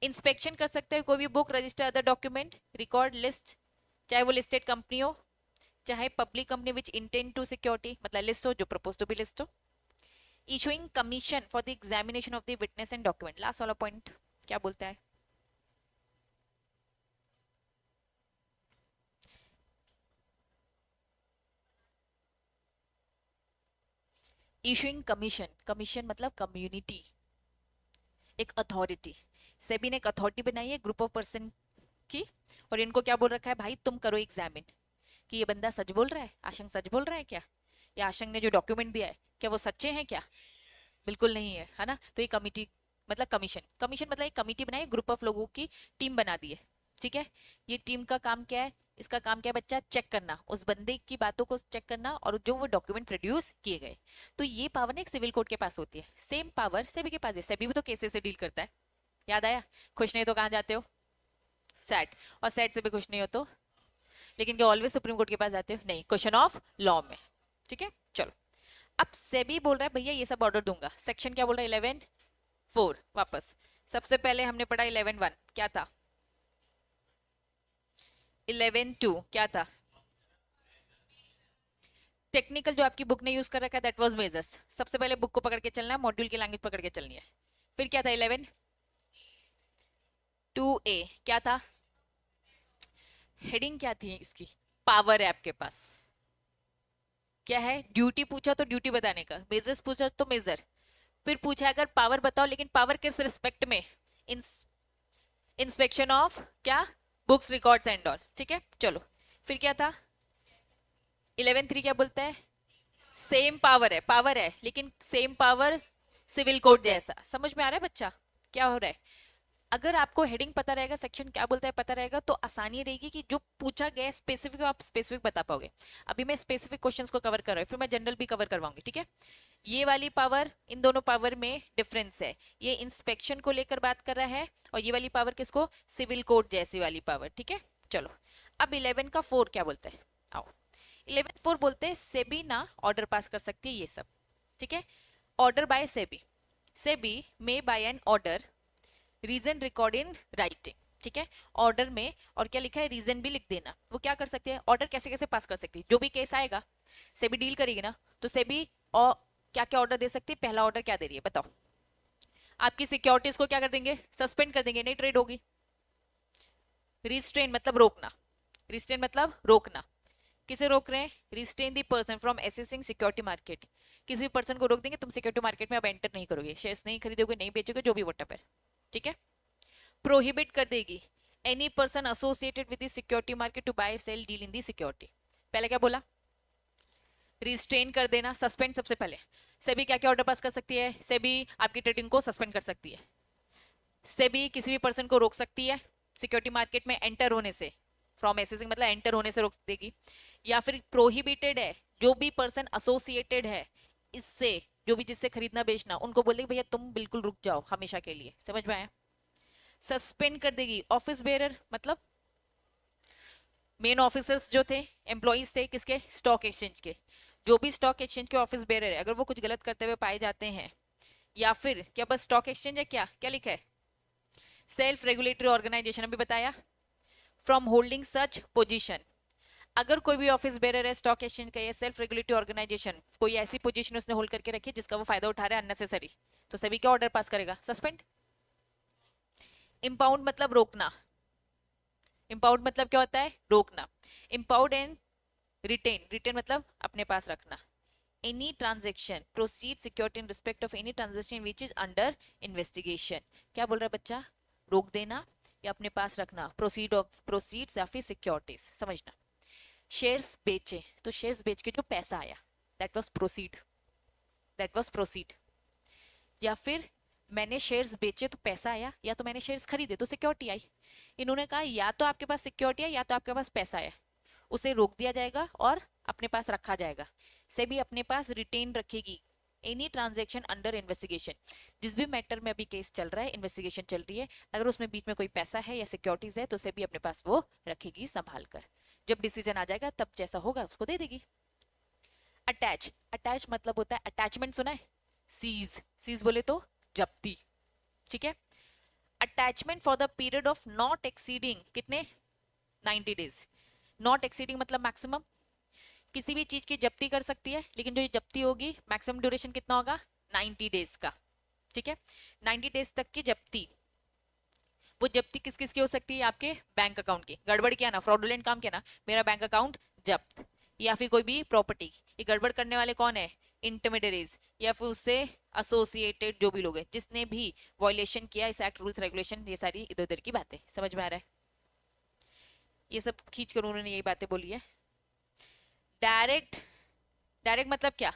इंस्पेक्शन कर सकता है कोई भी book, register, other document, record, list, चाहे वो लिस्टेड कंपनी हो, चाहे public company which intend to security मतलब लिस्ट हो, जो प्रपोज टू बी लिस्ट हो। Issuing commission for the examination of the witness and document, last वाला पॉइंट क्या बोलता है? इशूइंग कमीशन, कमीशन मतलब कम्युनिटी, एक अथॉरिटी। सेबी ने एक अथॉरिटी बनाई है ग्रुप ऑफ पर्सन की, और इनको क्या बोल रखा है, भाई तुम करो एग्जामिन कि ये बंदा सच बोल रहा है, आशंक सच बोल रहा है क्या, या आशंक ने जो डॉक्यूमेंट दिया है क्या वो सच्चे हैं क्या, बिल्कुल नहीं है ना। तो ये कमिटी मतलब कमीशन, कमीशन मतलब एक कमिटी बनाई, ग्रुप ऑफ लोगों की टीम बना दी है, ठीक है। ये टीम का काम क्या है, इसका काम क्या है बच्चा, चेक करना, उस बंदे की बातों को चेक करना और जो वो डॉक्यूमेंट प्रोड्यूस किए गए। तो ये पावर ना एक सिविल कोर्ट के पास होती है, सेम पावर सेबी के पास है, सेबी भी तो केसेस से डील करता है, याद आया। खुश नहीं तो कहाँ जाते हो, सेट, और सेट से भी खुश नहीं हो तो, लेकिन क्या ऑलवेज सुप्रीम कोर्ट के पास जाते हो, नहीं, क्वेश्चन ऑफ लॉ में, ठीक है। चलो, अब सेबी बोल रहा है भैया ये सब ऑर्डर दूंगा, सेक्शन क्या बोल रहा है 11(4), वापस सबसे पहले हमने पढ़ा 11(1) क्या था, 11(2) क्या था, टेक्निकल जो आपकी बुक ने यूज कर रखा है दैट वाज मेजर्स, सबसे पहले बुक को पकड़ के चलना है, मॉड्यूल की लैंग्वेज पकड़ के चलनी है। फिर क्या था 11(2)(a) क्या था, हेडिंग क्या थी इसकी, पावर है आपके पास, क्या है, ड्यूटी पूछा तो ड्यूटी बताने का, मेजर्स पूछा तो मेजर, फिर पूछा अगर पावर बताओ, लेकिन पावर किस रिस्पेक्ट में, इंस्पेक्शन ऑफ क्या, बुक्स रिकॉर्ड्स एंड ऑल, ठीक है। चलो, फिर क्या था 11(3) क्या बोलता है, सेम पावर है लेकिन सेम पावर सिविल कोड जैसा, समझ में आ रहा है बच्चा क्या हो रहा है। अगर आपको हेडिंग पता रहेगा, सेक्शन क्या बोलता है पता रहेगा, तो आसानी रहेगी कि जो पूछा गया स्पेसिफिक आप स्पेसिफिक बता पाओगे। अभी मैं स्पेसिफिक क्वेश्चंस को कवर कर रहा हूँ, फिर मैं जनरल भी कवर करवाऊंगी, ठीक है। ये वाली पावर, इन दोनों पावर में डिफरेंस है, ये इंस्पेक्शन को लेकर बात कर रहा है, और ये वाली पावर किसको, सिविल कोड जैसी वाली पावर, ठीक है। चलो, अब 11 का 4 क्या बोलता है, आओ 11(4) बोलते हैं सेबी ना ऑर्डर पास कर सकती है ये सब, ठीक है। Order by SEBI, SEBI may by an order reason record in writing, ठीक है। ऑर्डर में और क्या लिखा है, रीजन भी लिख देना। वो क्या कर सकते हैं, ऑर्डर कैसे कैसे पास कर सकती है, जो भी केस आएगा सेबी डील करेगी ना, तो सेबी और क्या क्या ऑर्डर दे सकती है, पहला ऑर्डर क्या दे रही है बताओ, आपकी सिक्योरिटीज को क्या कर देंगे, सस्पेंड कर देंगे, नहीं ट्रेड होगी। रिस्ट्रेन मतलब रोकना, रिस्ट्रेन मतलब रोकना, किसे रोक रहे हैं, restrain the person from assessing security market, किसी भी पर्सन को रोक देंगे, तुम सिक्योरिटी मार्केट में अब एंटर नहीं करोगे, शेयर्स नहीं खरीदोगे, नहीं बेचोगे, जो भी व्हाटएवर, ठीक है। प्रोहिबिट कर देगी any person associated with the security market to buy sell deal in the security, पहले क्या बोला, रिस्ट्रेन कर देना, सस्पेंड सबसे पहले। सेबी क्या क्या ऑर्डर पास कर सकती है, सेबी आपकी ट्रेडिंग को सस्पेंड कर सकती है, सेबी किसी भी पर्सन को रोक सकती है सिक्योरिटी मार्केट में एंटर होने से, फ्रॉम एसेसिंग मतलब एंटर होने से रोक देगी, या फिर प्रोहिबिटेड है, जो भी पर्सन एसोसिएटेड है इससे, जो भी जिससे खरीदना बेचना, उनको बोल देगी भैया तुम बिल्कुल रुक जाओ हमेशा के लिए, समझ में आया। सस्पेंड कर देगी ऑफिस बेरर, मतलब मेन ऑफिसर्स जो थे, एम्प्लॉइज थे किसके, स्टॉक एक्सचेंज के, जो भी स्टॉक एक्सचेंज के ऑफिस बेरर है अगर वो कुछ गलत करते हुए पाए जाते हैं, या फिर क्या बस स्टॉक एक्सचेंज है, क्या क्या लिखा है, सेल्फ रेगुलेटरी ऑर्गेनाइजेशन, अभी बताया, फ्रॉम होल्डिंग सच पोजीशन, अगर कोई भी ऑफिस बेरर है स्टॉक एक्सचेंज का या सेल्फ रेगुलेटरी ऑर्गेनाइजेशन, कोई ऐसी पोजीशन उसने होल्ड करके रखी है जिसका वो फायदा उठा रहा है अननेसेसरी, तो सभी क्या ऑर्डर पास करेगा, सस्पेंड। इंपाउंड मतलब रोकना, इंपाउंड मतलब क्या होता है, रोकना। इंपाउंड एंड रिटेन, रिटेन मतलब अपने पास रखना। Any transaction proceed security in respect of any transaction which is under investigation, क्या बोल रहा है बच्चा, रोक देना या अपने पास रखना, प्रोसीड ऑफ प्रोसीड्स या फिर सिक्योरिटीज, समझना। शेयर्स बेचे तो शेयर्स बेच के जो पैसा आया that was proceed, that was proceed, या फिर मैंने शेयर्स बेचे तो पैसा आया, या तो मैंने शेयर्स खरीदे तो सिक्योरिटी आई। इन्होंने कहा या तो आपके पास सिक्योरिटी है या तो आपके पास पैसा है, उसे रोक दिया जाएगा और अपने पास रखा जाएगा, से भी अपने पास रिटेन रखेगी। एनी ट्रांजेक्शन अंडर इन्वेस्टिगेशन, जिस भी मैटर में अभी केस चल रहा है, इन्वेस्टिगेशन चल रही है, अगर उसमें बीच में कोई पैसा है या सिक्योरिटीज है तो उसे भी अपने पास वो रखेगी संभाल कर, जब डिसीजन आ जाएगा तब जैसा होगा उसको दे देगी। अटैच, अटैच मतलब होता है अटैचमेंट, सुना है, सीज, सीज बोले तो जब्ती, ठीक है। Attachment for the period of not exceeding कितने, 90 डेज, नॉट एक्सीडिंग मतलब मैक्सिमम, किसी भी चीज की जब्ती कर सकती है लेकिन जो जब्ती होगी मैक्सिमम ड्यूरेशन कितना होगा 90 डेज का, ठीक है। 90 डेज तक की जब्ती, वो जब्ती किस किस की हो सकती है? आपके बैंक अकाउंट की। गड़बड़ किया ना, फ्रॉडुलेंट काम किया ना, मेरा बैंक अकाउंट जब्त, या फिर कोई भी प्रॉपर्टी। ये गड़बड़ करने वाले कौन है? इंटरमीडियरीज या फिर उससे एसोसिएटेड जो भी लोग हैं, जिसने भी वॉयलेशन किया इस एक्ट रूल्स रेगुलेशन, ये सारी इधर उधर की बातें। समझ में आ रहा है? ये सब खींच कर उन्होंने यही बातें बोली है। डायरेक्ट, डायरेक्ट मतलब क्या?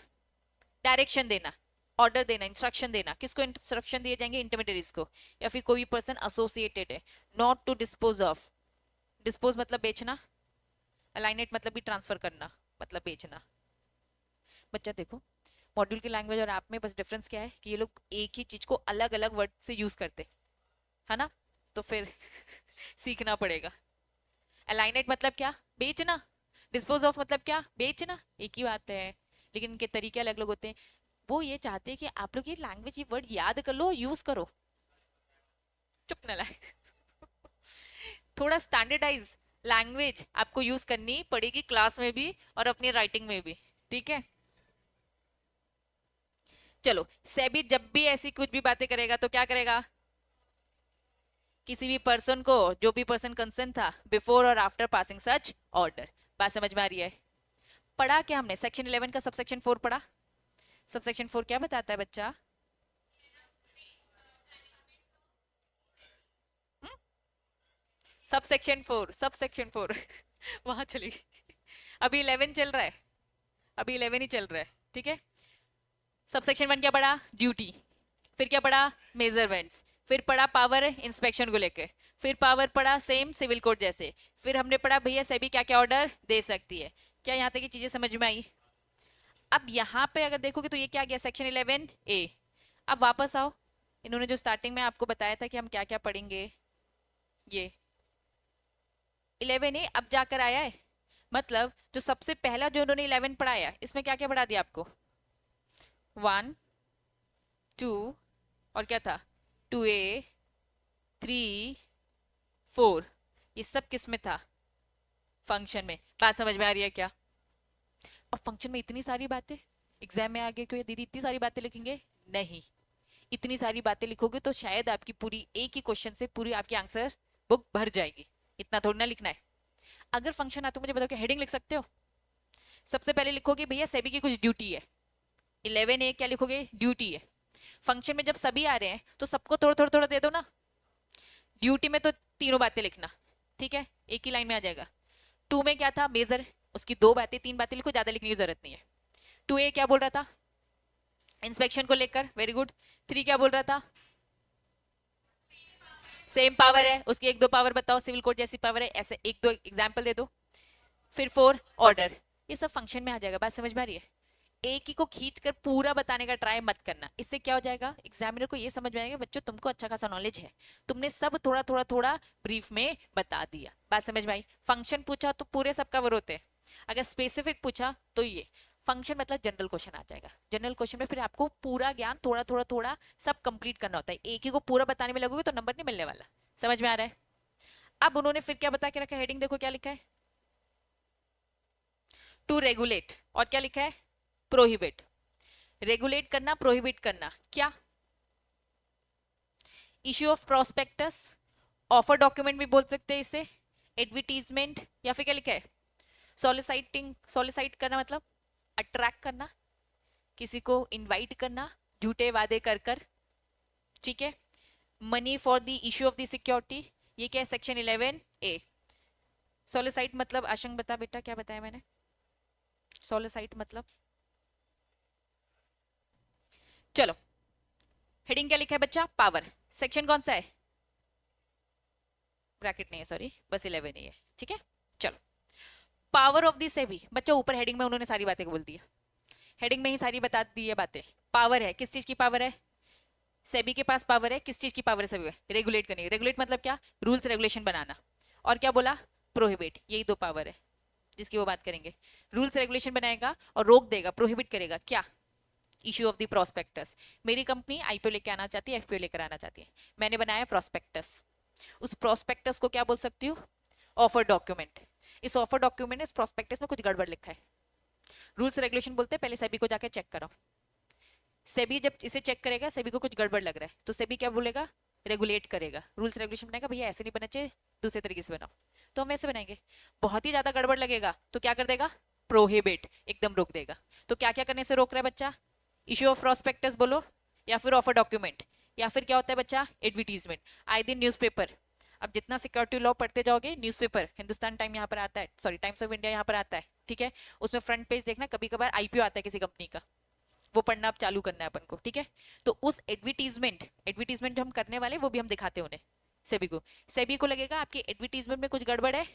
डायरेक्शन देना, ऑर्डर देना, इंस्ट्रक्शन देना। किसको इंस्ट्रक्शन दिए जाएंगे? इंटरमीडियरीज को या फिर कोई पर्सन एसोसिएटेड है। Not to dispose of, dispose मतलब बेचना, अलाइनेट मतलब भी ट्रांसफर करना, मतलब बेचना। बच्चा देखो, मॉड्यूल की लैंग्वेज और ऐप में बस डिफरेंस क्या है कि ये लोग एक ही चीज को अलग अलग वर्ड से यूज करते, है ना? तो फिर सीखना पड़ेगा। अलाइनेट मतलब क्या? बेचना। डिस्पोज ऑफ मतलब क्या? बेचना। एक ही बात है, लेकिन इनके तरीके अलग अलग होते हैं। वो ये चाहते हैं कि आप लोग ये लैंग्वेज, ये वर्ड याद कर लो, यूज करो। चुप न लाए। थोड़ा स्टैंडर्डाइज लैंग्वेज आपको यूज करनी पड़ेगी क्लास में भी और अपनी राइटिंग में भी, ठीक है। चलो, सेबी जब भी ऐसी कुछ भी बातें करेगा तो क्या करेगा? किसी भी पर्सन को, जो भी पर्सन कंसर्न था, बिफोर और आफ्टर पासिंग सच ऑर्डर। बात समझ में आ रही है? पढ़ा क्या हमने? सेक्शन 11 का सबसेक्शन 4 पढ़ा। सबसेक्शन 4 क्या बताता है बच्चा? सबसेक्शन 4, सबसेक्शन 4 वहां चली गई। अभी 11 चल रहा है, अभी 11 ही चल रहा है, ठीक है। सबसेक्शन 1 क्या पढ़ा? ड्यूटी। फिर क्या पढ़ा? मेजरमेंट्स। फिर पढ़ा पावर इंस्पेक्शन को लेके। फिर पावर पढ़ा सेम सिविल कोड जैसे। फिर हमने पढ़ा भैया सेबी क्या क्या ऑर्डर दे सकती है। क्या यहाँ तक की चीजें समझ में आई? अब यहाँ पे अगर देखोगे तो ये क्या गया? Section 11A। अब वापस आओ, इन्होंने जो स्टार्टिंग में आपको बताया था कि हम क्या क्या पढ़ेंगे, ये 11A अब जाकर आया है। मतलब जो सबसे पहला जो उन्होंने 11 पढ़ाया, इसमें क्या क्या पढ़ा दिया आपको? 1, 2 और क्या था? 2A, 3, 4। ये सब किस में था? फंक्शन में। बात समझ में आ रही है क्या? और फंक्शन में इतनी सारी बातें, एग्जाम में आगे कोई दीदी इतनी सारी बातें लिखेंगे? नहीं, इतनी सारी बातें लिखोगे तो शायद आपकी पूरी एक ही क्वेश्चन से पूरी आपकी आंसर बुक भर जाएगी। इतना थोड़ी ना लिखना है। अगर फंक्शन आता, मुझे बताओ क्या हेडिंग लिख सकते हो? सबसे पहले लिखोगे भैया सेबी की कुछ ड्यूटी है। 11A क्या लिखोगे? ड्यूटी है। फंक्शन में जब सभी आ रहे हैं तो सबको थोड़ा थोड़ा थोड़ा दे दो ना। ड्यूटी में तो तीनों बातें लिखना, ठीक है, एक ही लाइन में आ जाएगा। 2 में क्या था? मेजर, उसकी 2 बातें 3 बातें लिखो, ज्यादा लिखने की जरूरत नहीं है। 2A क्या बोल रहा था? इंस्पेक्शन को लेकर, वेरी गुड। 3 क्या बोल रहा था? सेम पावर है, उसकी एक दो पावर बताओ, सिविल कोड जैसी पावर है, ऐसे एक दो एग्जाम्पल दे दो। फिर 4 ऑर्डर। ये सब फंक्शन में आ जाएगा। बात समझ में आ रही है? एक ही को खींचकर पूरा बताने का ट्राई मत करना। इससे क्या हो जाएगा? एग्जामिनर को ये समझ में आएगा बच्चों तुमको अच्छा खासा नॉलेज है, तुमने सब थोड़ा थोड़ा थोड़ा ब्रीफ में बता दिया। बात समझ में आई? फंक्शन पूछा तो पूरे सब कवर होते हैं, अगर स्पेसिफिक पूछा तो ये फंक्शन मतलब जनरल क्वेश्चन आ जाएगा। जनरल क्वेश्चन में फिर आपको पूरा ज्ञान थोड़ा थोड़ा थोड़ा सब कंप्लीट करना होता है। एक ही को पूरा बताने में लगोगे तो नंबर नहीं मिलने वाला। समझ में आ रहा है? अब उन्होंने फिर क्या बता के रखा? हेडिंग देखो क्या लिखा है? To regulate. और क्या लिखा है? प्रोहिबिट। रेगुलेट करना, प्रोहिबिट करना। क्या? Issue of prospectus, offer document भी बोल सकते हैं इसे, एडवर्टीजमेंट, या फिर क्या लिखा है? सॉलिसाइटिंग। सॉलिसाइट करना मतलब अट्रैक्ट करना, किसी को इनवाइट करना झूठे वादे कर कर, ठीक है। Money for the issue of the security, ये क्या है? Section 11A। सॉलिसाइट मतलब आशंक बता बेटा, क्या बताया मैंने? सॉलिसाइट मतलब, चलो हेडिंग क्या लिखा है बच्चा? पावर। सेक्शन कौन सा है? ब्रैकेट नहीं है, सॉरी, बस 11 ही है, ठीक है। चलो, पावर ऑफ दी सेबी। बच्चा ऊपर हेडिंग में उन्होंने सारी बातें बोल दी है, हेडिंग में ही सारी बता दी है बातें। पावर है, किस चीज की पावर है? सेबी के पास पावर है, किस चीज की पावर है? सेबी रेगुलेट करनी। रेगुलेट मतलब क्या? रूल्स रेगुलेशन बनाना। और क्या बोला? प्रोहिबिट। यही दो पावर है जिसकी वो बात करेंगे। रूल्स रेगुलेशन बनाएगा और रोक देगा, प्रोहिबिट करेगा। क्या? Issue of the prospectus. मेरी कंपनी आईपीओ लेकर आना चाहती है, एफपीओ लेकर आना चाहती है, मैंने बनाया प्रोस्पेक्टस। उस प्रोस्पेक्टस को क्या बोल सकती हूँ? Offer document. इस ऑफर डॉक्यूमेंट, इस प्रोस्पेक्टस में कुछ गड़बड़ लिखा है, रूल्स रेगुलेशन बोलते हैं, पहले सेबी को जाके चेक करो। सेबी जब इसे चेक करेगा, सेबी को कुछ गड़बड़ लग रहा है, तो सेबी क्या बोलेगा, रेगुलेट करेगा, रूल्स रेगुलेशन बनाएगा, भैया ऐसे नहीं बनना चाहिए, दूसरे तरीके से बनाओ, तो हम वैसे बनाएंगे। बहुत ही ज्यादा गड़बड़ लगेगा तो क्या कर देगा, प्रोहिबिट, एकदम रोक देगा। तो क्या क्या करने से रोक रहा है बच्चा, इश्यू ऑफ प्रोस्पेक्टस बोलो, या फिर ऑफर डॉक्यूमेंट, या फिर क्या होता है बच्चा, एडवर्टीजमेंट, आए दिन न्यूज़पेपर। अब जितना सिक्योरिटी लॉ पढ़ते जाओगे, न्यूज़पेपर, हिंदुस्तान टाइम यहाँ पर आता है, सॉरी टाइम्स ऑफ इंडिया यहाँ पर आता है, ठीक है, उसमें फ्रंट पेज देखना, कभी कभार आईपीओ आता है किसी कंपनी का, वो पढ़ना अब चालू करना है अपन को, ठीक है। तो उस एडवर्टीजमेंट, एडवर्टीजमेंट जो हम करने वाले वो भी हम दिखाते हैं उन्हें, सेबी को। सेबी को लगेगा आपकी एडवर्टीजमेंट में कुछ गड़बड़ है,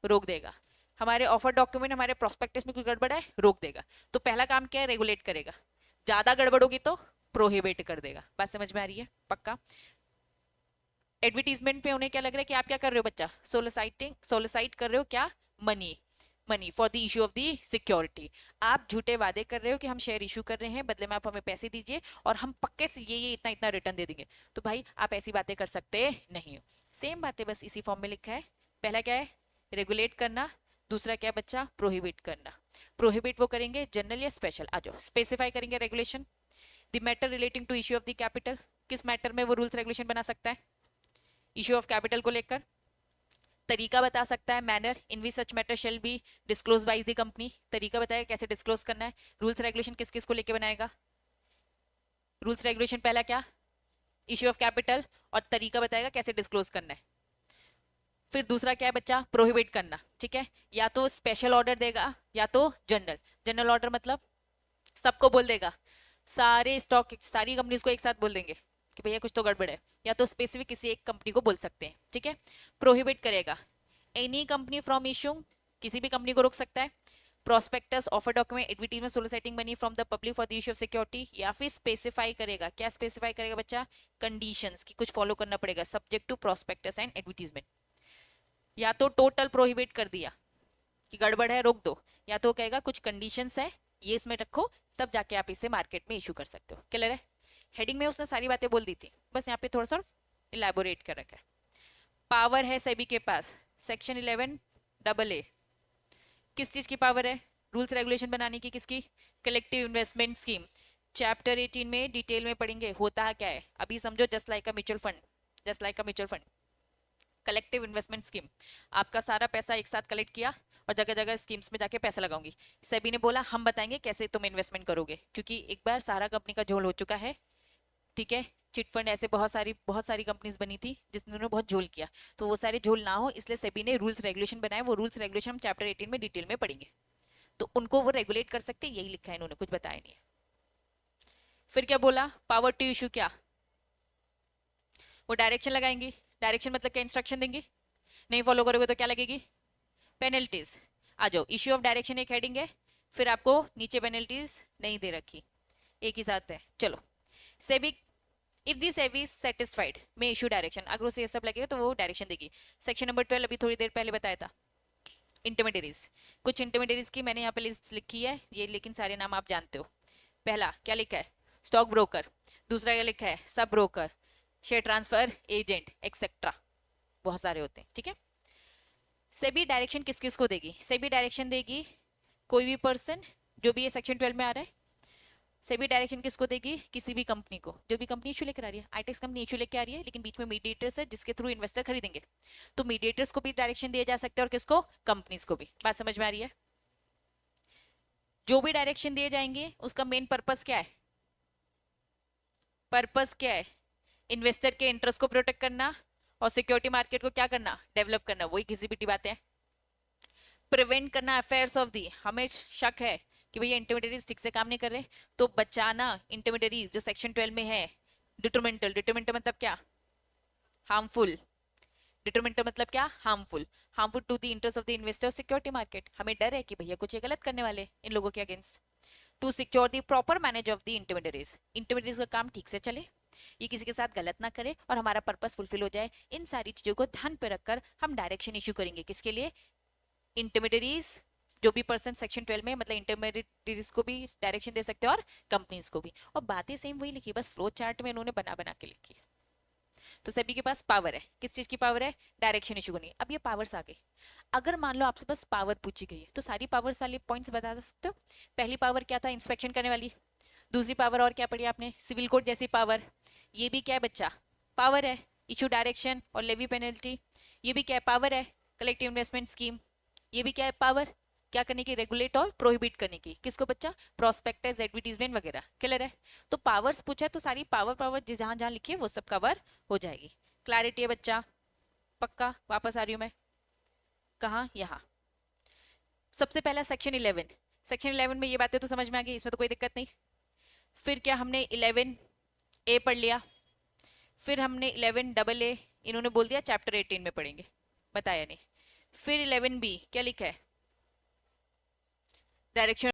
रोक देगा। हमारे ऑफर डॉक्यूमेंट, हमारे प्रोस्पेक्टस में कुछ गड़बड़ है, रोक देगा। तो पहला काम क्या है, रेगुलेट करेगा, ज्यादा गड़बड़ होगी तो प्रोहिबिट कर देगा। बात समझ में आ रही है पक्का। एडवर्टीजमेंट पे उन्हें क्या लग रहा है कि आप क्या कर रहे हो बच्चा, सोलिसाइट कर रहे हो क्या, money, money for the issue of the security. आप झूठे वादे कर रहे हो कि हम शेयर इशू कर रहे हैं, बदले में आप हमें पैसे दीजिए और हम पक्के से ये इतना इतना रिटर्न दे देंगे। तो भाई आप ऐसी बातें कर सकते नहीं हो। सेम बातें बस इसी फॉर्म में लिखा है। पहला क्या है, रेगुलेट करना, दूसरा क्या है बच्चा, प्रोहिबिट करना। प्रोहिबिट वो करेंगे जनरल या स्पेशल, आ जाओ स्पेसिफाई करेंगे regulation. The matter relating to issue of the capital, किस मैटर में वो रूल्स रेगुलेशन बना सकता है, इशू ऑफ कैपिटल को लेकर। तरीका बता सकता है, manner in which such matter shall be disclose by the company, तरीका बताएगा कैसे डिस्क्लोज करना है। रूल्स रेगुलेशन किस किस को लेके बनाएगा, रूल्स रेगुलेशन पहला क्या, इशू ऑफ कैपिटल, और तरीका बताएगा कैसे डिस्क्लोज करना है। फिर दूसरा क्या है बच्चा, प्रोहिबिट करना, ठीक है, या तो स्पेशल ऑर्डर देगा या तो जनरल। जनरल ऑर्डर मतलब सबको बोल देगा, सारे स्टॉक, सारी कंपनीज को एक साथ बोल देंगे कि भैया कुछ तो गड़बड़ है, या तो स्पेसिफिक किसी एक कंपनी को बोल सकते हैं, ठीक है। प्रोहिबिट करेगा, एनी कंपनी फ्रॉम इशू, किसी भी कंपनी को रोक सकता है। Prospectus, offer document, advertisement, सोलिसिटिंग money from the public for the issue of security, या फिर स्पेसिफाई करेगा, क्या स्पेसिफाई करेगा बच्चा, कंडीशंस की कुछ फॉलो करना पड़ेगा, subject to prospectus and advertisement. या तो टोटल प्रोहिबिट कर दिया कि गड़बड़ है रोक दो, या तो कहेगा कुछ कंडीशंस है ये इसमें रखो, तब जाके आप इसे मार्केट में इशू कर सकते हो। क्लियर है। हेडिंग में उसने सारी बातें बोल दी थी, बस यहाँ पे थोड़ा सा इलेबोरेट कर रखा है। पावर है सेबी के पास, सेक्शन 11AA, किस चीज की पावर है, रूल्स रेगुलेशन बनाने की, किसकी, कलेक्टिव इन्वेस्टमेंट स्कीम। चैप्टर 18 में डिटेल में पढ़ेंगे होता है क्या है। अभी समझो just like a mutual fund, just like a mutual fund, collective investment scheme, आपका सारा पैसा एक साथ कलेक्ट किया और जगह जगह स्कीम्स में जाके पैसा लगाऊंगी। सेबी ने बोला हम बताएंगे कैसे तुम इन्वेस्टमेंट करोगे, क्योंकि एक बार सारा कंपनी का झोल हो चुका है, ठीक है। चिट फंड ऐसे बहुत सारी कंपनीज बनी थी जिन्होंने बहुत झोल किया, तो वो सारे झोल ना हो इसलिए सेबी ने रूल्स रेगुलेशन बनाए। वो रूल्स रेगुलेशन हम चैप्टर 18 में डिटेल में पढ़ेंगे, तो उनको वो रेगुलेट कर सकते, यही लिखा है इन्होंने, कुछ बताया नहीं है। फिर क्या बोला, पावर टू इशू, क्या वो डायरेक्शन लगाएंगी, डायरेक्शन मतलब क्या, इंस्ट्रक्शन देंगी, नहीं फॉलो करोगे तो क्या लगेगी, पेनल्टीज। आ जाओ, इश्यू ऑफ डायरेक्शन एक हेडिंग है, फिर आपको नीचे पेनल्टीज नहीं दे रखी, एक ही साथ है। चलो, SEBI if the SEBI satisfied में इशू डायरेक्शन, अगर उसे ये सब लगेगा तो वो डायरेक्शन देगी। सेक्शन नंबर 12 अभी थोड़ी देर पहले बताया था, इंटरमीडियरीज। कुछ इंटरमीडियरीज की मैंने यहाँ पे लिस्ट लिखी है ये, लेकिन सारे नाम आप जानते हो। पहला क्या लिखा है, स्टॉक ब्रोकर। दूसरा क्या लिखा है, sub broker, share transfer agent etcetera, बहुत सारे होते हैं, ठीक है। सेबी डायरेक्शन किस किस को देगी, सेबी डायरेक्शन देगी कोई भी पर्सन, जो भी ये सेक्शन 12 में आ रहा है। सेबी डायरेक्शन किसको देगी, किसी भी कंपनी को, जो भी कंपनी इशू लेकर आ रही है। आईटेक्स कंपनी इशू लेकर आ रही है, लेकिन बीच में मीडिएटर्स है जिसके थ्रू इन्वेस्टर खरीदेंगे, तो मीडिएटर्स को भी डायरेक्शन दिए जा सकते हैं और किसको, कंपनीज को भी। बात समझ में आ रही है। जो भी डायरेक्शन दिए जाएंगे उसका मेन पर्पस क्या है, पर्पस क्या है, इन्वेस्टर के इंटरेस्ट को प्रोटेक्ट करना और सिक्योरिटी मार्केट को क्या करना, डेवलप करना, वही किसी भी बात है। प्रिवेंट करना अफेयर्स ऑफ दी, हमें शक है कि भैया इंटरमीडियरीज ठीक से काम नहीं कर रहे, तो बचाना इंटरमीडियरीज जो सेक्शन 12 में है। डिटरमिनेंटल, डिटरमिनेंटल मतलब क्या, हार्मफुल, डिटरमिनेंटल मतलब क्या, harmful, harmful to the interest of the investor security market. हमें डर है कि भैया कुछ ये गलत करने वाले इन लोगों के against. To secure the proper manage of the intermediaries, intermediaries का काम ठीक से चले, ये किसी के साथ गलत ना करे और हमारा पर्पस फुलफिल हो जाए। इन सारी चीजों को ध्यान पे रखकर हम डायरेक्शन इशू करेंगे, किसके लिए, इंटरमीडियरीज, जो भी पर्सन सेक्शन 12 में, मतलब इंटरमीडियरीज को भी डायरेक्शन दे सकते हैं और कंपनीज को भी। और बातें सेम वही लिखी, बस फ्लो चार्ट में इन्होंने बना बना के लिखी है। तो सभी के पास पावर है, किस चीज की पावर है, डायरेक्शन इशू करनी। अब ये पावर्स आ गई, अगर मान लो आपसे बस पावर पूछी गई है तो सारी पावर्स वाले पॉइंट्स बता सकते हो। पहली पावर क्या था, इंस्पेक्शन करने वाली। दूसरी पावर और क्या पढ़ी आपने, सिविल कोड जैसी पावर। ये भी क्या है बच्चा, पावर है, इशू डायरेक्शन और लेवी पेनल्टी। ये भी क्या है, पावर है, कलेक्टिव इन्वेस्टमेंट स्कीम। ये भी क्या है, पावर, क्या करने की, रेगुलेट और प्रोहिबिट करने की। किसको बच्चा, प्रोस्पेक्टस, एडवर्टीजमेंट वगैरह। क्लियर है। तो पावर्स पूछा है तो सारी पावर पावर जहां जहां लिखी है वो सब कवर हो जाएगी। क्लैरिटी है बच्चा, पक्का। वापस आ रही हूं मैं, कहाँ, यहाँ। सबसे पहला सेक्शन 11। सेक्शन 11 में ये बातें तो समझ में आ गई, इसमें तो कोई दिक्कत नहीं। फिर क्या हमने 11A पढ़ लिया, फिर हमने 11AA, इन्होंने बोल दिया चैप्टर 18 में पढ़ेंगे, बताया नहीं। फिर 11B क्या लिखा है, डायरेक्शन